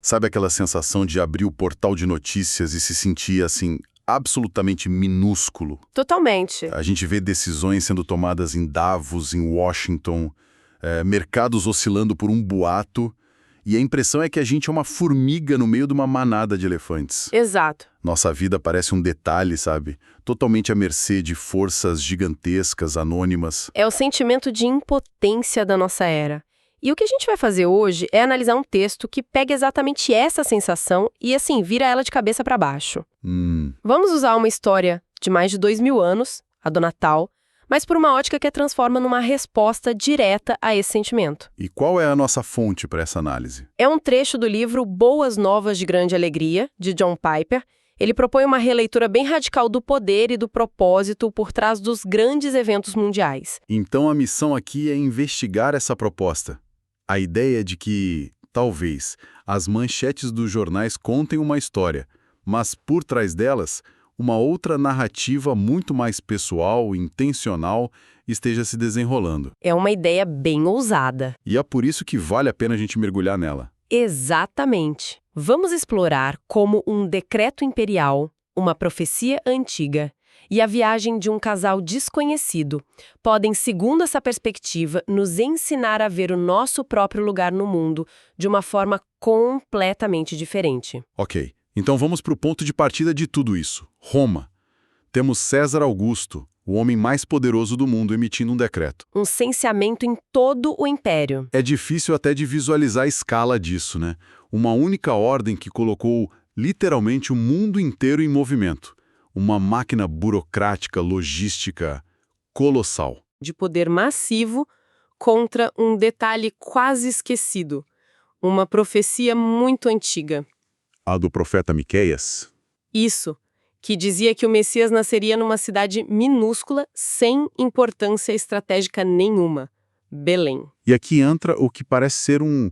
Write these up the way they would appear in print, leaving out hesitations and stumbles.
Sabe aquela sensação de abrir o portal de notícias e se sentir, assim, absolutamente minúsculo? Totalmente. A gente vê decisões sendo tomadas em Davos, em Washington, mercados oscilando por um boato, e a impressão é que a gente é uma formiga no meio de uma manada de elefantes. Exato. Nossa vida parece um detalhe, sabe? Totalmente à mercê de forças gigantescas, anônimas. É o sentimento de impotência da nossa era. E o que a gente vai fazer hoje é analisar um texto que pega exatamente essa sensação e, assim, vira ela de cabeça para baixo. Vamos usar uma história de mais de 2000 anos, a do Natal, mas por uma ótica que a transforma numa resposta direta a esse sentimento. E qual é a nossa fonte para essa análise? É um trecho do livro Boas Novas de Grande Alegria, de John Piper. Ele propõe uma releitura bem radical do poder e do propósito por trás dos grandes eventos mundiais. Então a missão aqui é investigar essa proposta. A ideia de que, talvez, as manchetes dos jornais contem uma história, mas por trás delas, uma outra narrativa muito mais pessoal, intencional, esteja se desenrolando. É uma ideia bem ousada. E é por isso que vale a pena a gente mergulhar nela. Exatamente. Vamos explorar como um decreto imperial, uma profecia antiga e a viagem de um casal desconhecido podem, segundo essa perspectiva, nos ensinar a ver o nosso próprio lugar no mundo de uma forma completamente diferente. Ok, então vamos para o ponto de partida de tudo isso. Roma. Temos César Augusto, o homem mais poderoso do mundo, emitindo um decreto. Um censeamento em todo o império. É difícil até de visualizar a escala disso, né? Uma única ordem que colocou literalmente o mundo inteiro em movimento. Uma máquina burocrática, logística colossal. De poder massivo contra um detalhe quase esquecido. Uma profecia muito antiga. A do profeta Miqueias? Isso, que dizia que o Messias nasceria numa cidade minúscula, sem importância estratégica nenhuma. Belém. E aqui entra o que parece ser um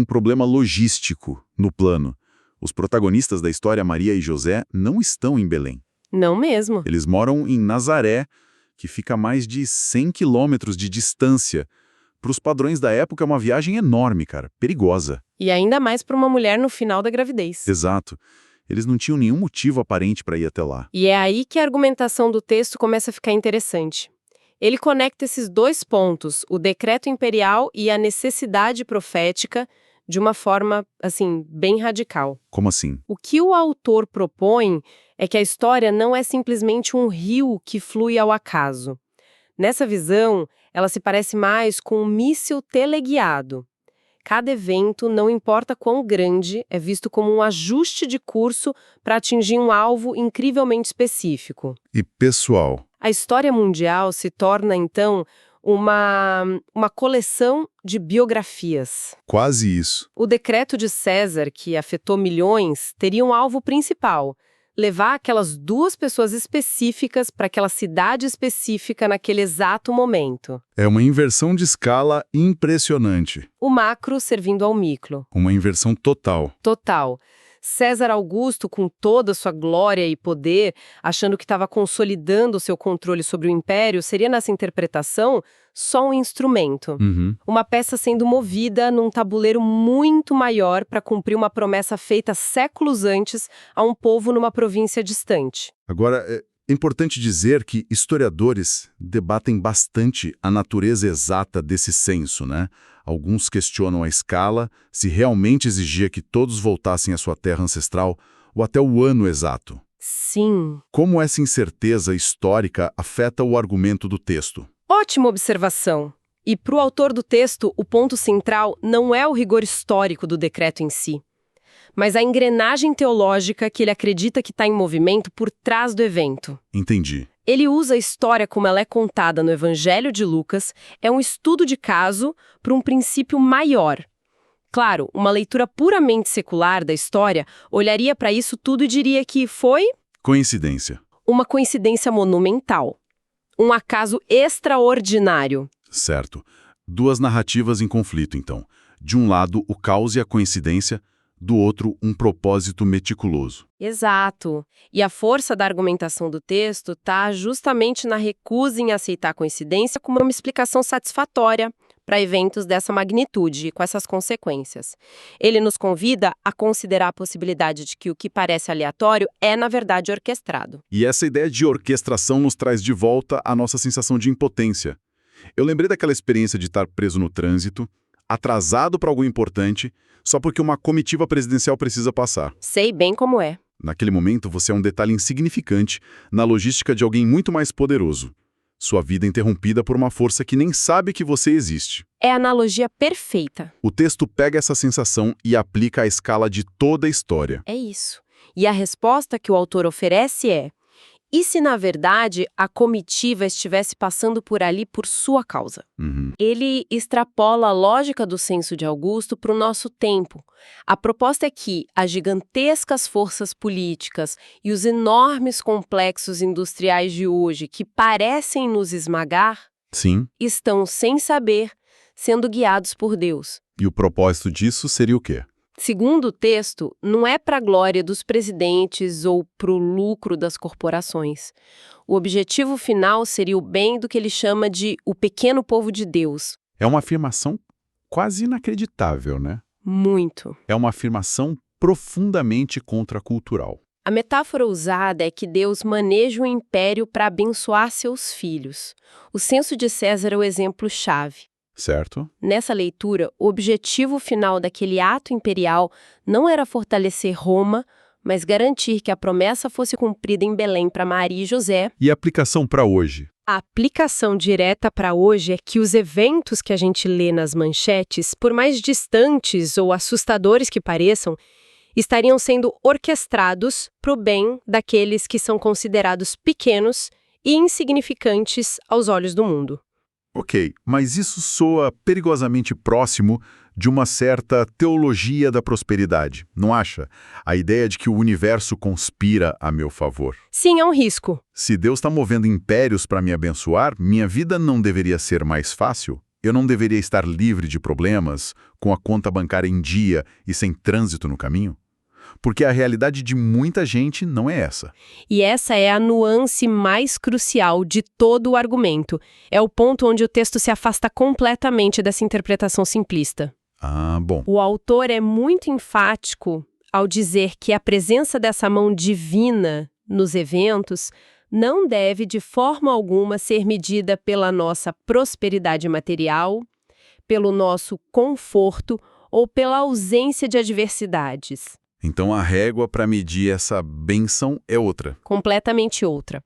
problema logístico no plano. Os protagonistas da história, Maria e José, não estão em Belém. Não mesmo. Eles moram em Nazaré, que fica a mais de 100 quilômetros de distância. Para os padrões da época, é uma viagem enorme, cara, perigosa. E ainda mais para uma mulher no final da gravidez. Exato. Eles não tinham nenhum motivo aparente para ir até lá. E é aí que a argumentação do texto começa a ficar interessante. Ele conecta esses dois pontos, o decreto imperial e a necessidade profética, de uma forma, assim, bem radical. Como assim? O que o autor propõe é que a história não é simplesmente um rio que flui ao acaso. Nessa visão, ela se parece mais com um míssil teleguiado. Cada evento, não importa quão grande, é visto como um ajuste de curso para atingir um alvo incrivelmente específico. E pessoal? A história mundial se torna, então, uma coleção de biografias. Quase isso. O decreto de César, que afetou milhões, teria um alvo principal: levar aquelas duas pessoas específicas para aquela cidade específica naquele exato momento. É uma inversão de escala impressionante. O macro servindo ao micro. Uma inversão total. Total. César Augusto, com toda a sua glória e poder, achando que estava consolidando o seu controle sobre o império, seria, nessa interpretação, só um instrumento. Uma peça sendo movida num tabuleiro muito maior para cumprir uma promessa feita séculos antes a um povo numa província distante. Agora, é importante dizer que historiadores debatem bastante a natureza exata desse censo, né? Alguns questionam a escala, se realmente exigia que todos voltassem à sua terra ancestral, ou até o ano exato. Sim. Como essa incerteza histórica afeta o argumento do texto? Ótima observação. E para o autor do texto, o ponto central não é o rigor histórico do decreto em si, mas a engrenagem teológica que ele acredita que está em movimento por trás do evento. Entendi. Ele usa a história como ela é contada no Evangelho de Lucas, é um estudo de caso para um princípio maior. Claro, uma leitura puramente secular da história olharia para isso tudo e diria que foi Coincidência. uma coincidência monumental. Um acaso extraordinário. Certo. Duas narrativas em conflito, então. De um lado, o caos e a coincidência, do outro, um propósito meticuloso. Exato. E a força da argumentação do texto está justamente na recusa em aceitar a coincidência como uma explicação satisfatória, para eventos dessa magnitude, com essas consequências. Ele nos convida a considerar a possibilidade de que o que parece aleatório é, na verdade, orquestrado. E essa ideia de orquestração nos traz de volta a nossa sensação de impotência. Eu lembrei daquela experiência de estar preso no trânsito, atrasado para algo importante, só porque uma comitiva presidencial precisa passar. Sei bem como é. Naquele momento, você é um detalhe insignificante na logística de alguém muito mais poderoso. Sua vida interrompida por uma força que nem sabe que você existe. É a analogia perfeita. O texto pega essa sensação e aplica à escala de toda a história. É isso. E a resposta que o autor oferece é: e se, na verdade, a comitiva estivesse passando por ali por sua causa? Ele extrapola a lógica do senso de Augusto para o nosso tempo. A proposta é que as gigantescas forças políticas e os enormes complexos industriais de hoje, que parecem nos esmagar, Sim. estão, sem saber, sendo guiados por Deus. E o propósito disso seria o quê? Segundo o texto, não é para a glória dos presidentes ou para o lucro das corporações. O objetivo final seria o bem do que ele chama de o pequeno povo de Deus. É uma afirmação quase inacreditável, né? Muito. É uma afirmação profundamente contracultural. A metáfora usada é que Deus maneja o império para abençoar seus filhos. O censo de César é o exemplo-chave. Certo? Nessa leitura, o objetivo final daquele ato imperial não era fortalecer Roma, mas garantir que a promessa fosse cumprida em Belém para Maria e José. E a aplicação para hoje? A aplicação direta para hoje é que os eventos que a gente lê nas manchetes, por mais distantes ou assustadores que pareçam, estariam sendo orquestrados para o bem daqueles que são considerados pequenos e insignificantes aos olhos do mundo. Ok, mas isso soa perigosamente próximo de uma certa teologia da prosperidade, não acha? A ideia de que o universo conspira a meu favor. Sim, é um risco. Se Deus está movendo impérios para me abençoar, minha vida não deveria ser mais fácil? Eu não deveria estar livre de problemas, com a conta bancária em dia e sem trânsito no caminho? Porque a realidade de muita gente não é essa. E essa é a nuance mais crucial de todo o argumento. É o ponto onde o texto se afasta completamente dessa interpretação simplista. Ah, bom. O autor é muito enfático ao dizer que a presença dessa mão divina nos eventos não deve de forma alguma ser medida pela nossa prosperidade material, pelo nosso conforto ou pela ausência de adversidades. Então a régua para medir essa bênção é outra. Completamente outra.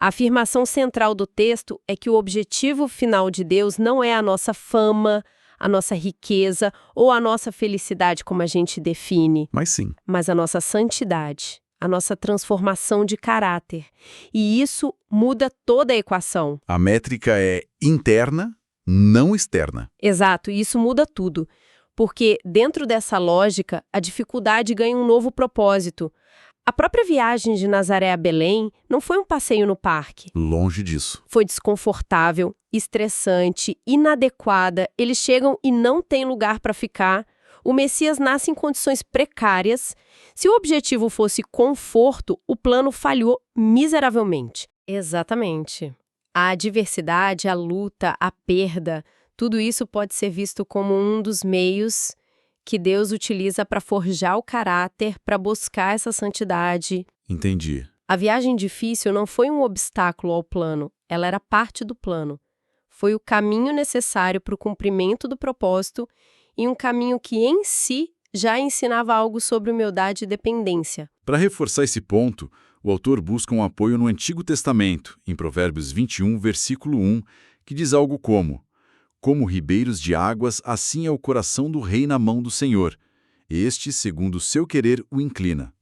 A afirmação central do texto é que o objetivo final de Deus não é a nossa fama, a nossa riqueza ou a nossa felicidade como a gente define, Mas sim. mas a nossa santidade, a nossa transformação de caráter. E isso muda toda a equação. A métrica é interna, não externa. Exato, e isso muda tudo. Porque, dentro dessa lógica, a dificuldade ganha um novo propósito. A própria viagem de Nazaré a Belém não foi um passeio no parque. Longe disso. Foi desconfortável, estressante, inadequada. Eles chegam e não têm lugar para ficar. O Messias nasce em condições precárias. Se o objetivo fosse conforto, o plano falhou miseravelmente. Exatamente. A adversidade, a luta, a perda, tudo isso pode ser visto como um dos meios que Deus utiliza para forjar o caráter, para buscar essa santidade. Entendi. A viagem difícil não foi um obstáculo ao plano, ela era parte do plano. Foi o caminho necessário para o cumprimento do propósito e um caminho que, em si, já ensinava algo sobre humildade e dependência. Para reforçar esse ponto, o autor busca um apoio no Antigo Testamento, em Provérbios 21, versículo 1, que diz algo como ribeiros de águas, assim é o coração do rei na mão do Senhor. Este, segundo o seu querer, o inclina.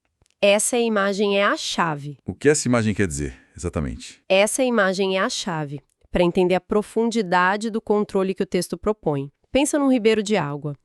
Essa imagem é a chave. O que essa imagem quer dizer, exatamente? Essa imagem é a chave para entender a profundidade do controle que o texto propõe. Pensa num ribeiro de água.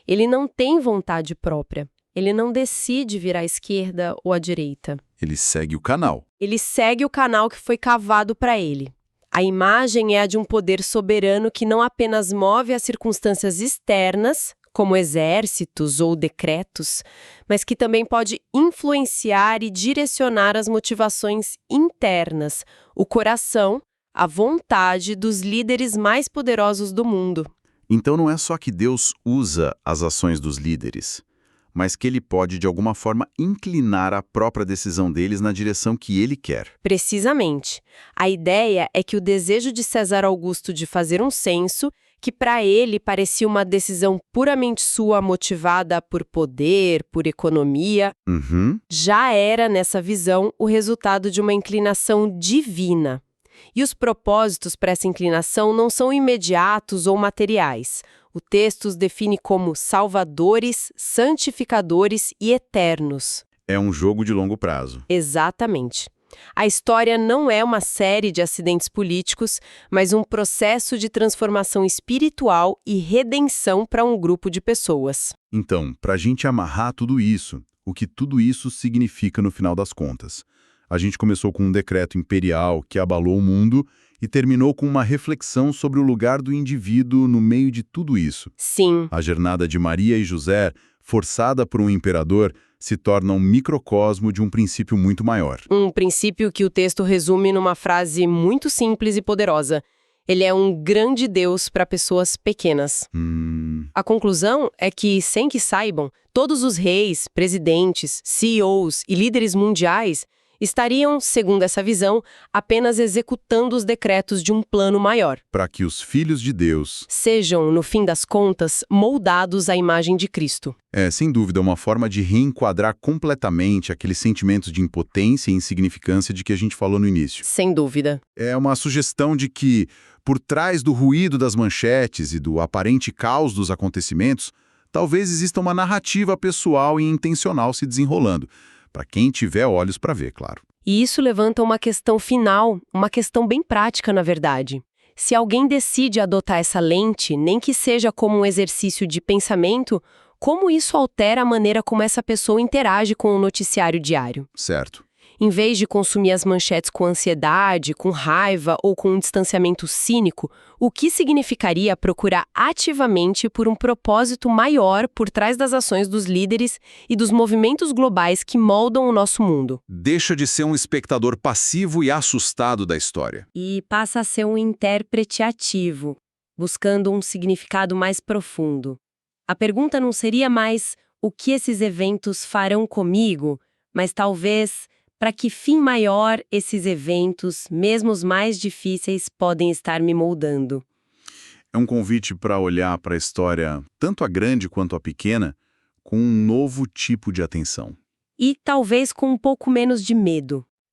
Ele não tem vontade própria. Ele não decide vir à esquerda ou à direita. Ele segue o canal. Ele segue o canal que foi cavado para ele. A imagem é a de um poder soberano que não apenas move as circunstâncias externas, como exércitos ou decretos, mas que também pode influenciar e direcionar as motivações internas, o coração, a vontade dos líderes mais poderosos do mundo. Então não é só que Deus usa as ações dos líderes, mas que ele pode, de alguma forma, inclinar a própria decisão deles na direção que ele quer. Precisamente. A ideia é que o desejo de César Augusto de fazer um censo, que para ele parecia uma decisão puramente sua motivada por poder, por economia, já era, nessa visão, o resultado de uma inclinação divina. E os propósitos para essa inclinação não são imediatos ou materiais. O texto os define como salvadores, santificadores e eternos. É um jogo de longo prazo. Exatamente. A história não é uma série de acidentes políticos, mas um processo de transformação espiritual e redenção para um grupo de pessoas. Então, para a gente amarrar tudo isso, o que tudo isso significa no final das contas? A gente começou com um decreto imperial que abalou o mundo e terminou com uma reflexão sobre o lugar do indivíduo no meio de tudo isso. Sim. A jornada de Maria e José, forçada por um imperador, se torna um microcosmo de um princípio muito maior. Um princípio que o texto resume numa frase muito simples e poderosa. Ele é um grande Deus para pessoas pequenas. A conclusão é que, sem que saibam, todos os reis, presidentes, CEOs e líderes mundiais estariam, segundo essa visão, apenas executando os decretos de um plano maior. Para que os filhos de Deus sejam, no fim das contas, moldados à imagem de Cristo. É, sem dúvida, uma forma de reenquadrar completamente aqueles sentimentos de impotência e insignificância de que a gente falou no início. Sem dúvida. É uma sugestão de que, por trás do ruído das manchetes e do aparente caos dos acontecimentos, talvez exista uma narrativa pessoal e intencional se desenrolando. Para quem tiver olhos para ver, claro. E isso levanta uma questão final, uma questão bem prática, na verdade. Se alguém decide adotar essa lente, nem que seja como um exercício de pensamento, como isso altera a maneira como essa pessoa interage com o noticiário diário? Certo. Em vez de consumir as manchetes com ansiedade, com raiva ou com um distanciamento cínico, o que significaria procurar ativamente por um propósito maior por trás das ações dos líderes e dos movimentos globais que moldam o nosso mundo? Deixa de ser um espectador passivo e assustado da história. E passa a ser um intérprete ativo, buscando um significado mais profundo. A pergunta não seria mais o que esses eventos farão comigo, mas talvez para que fim maior esses eventos, mesmo os mais difíceis, podem estar me moldando. É um convite para olhar para a história, tanto a grande quanto a pequena, com um novo tipo de atenção. E talvez com um pouco menos de medo.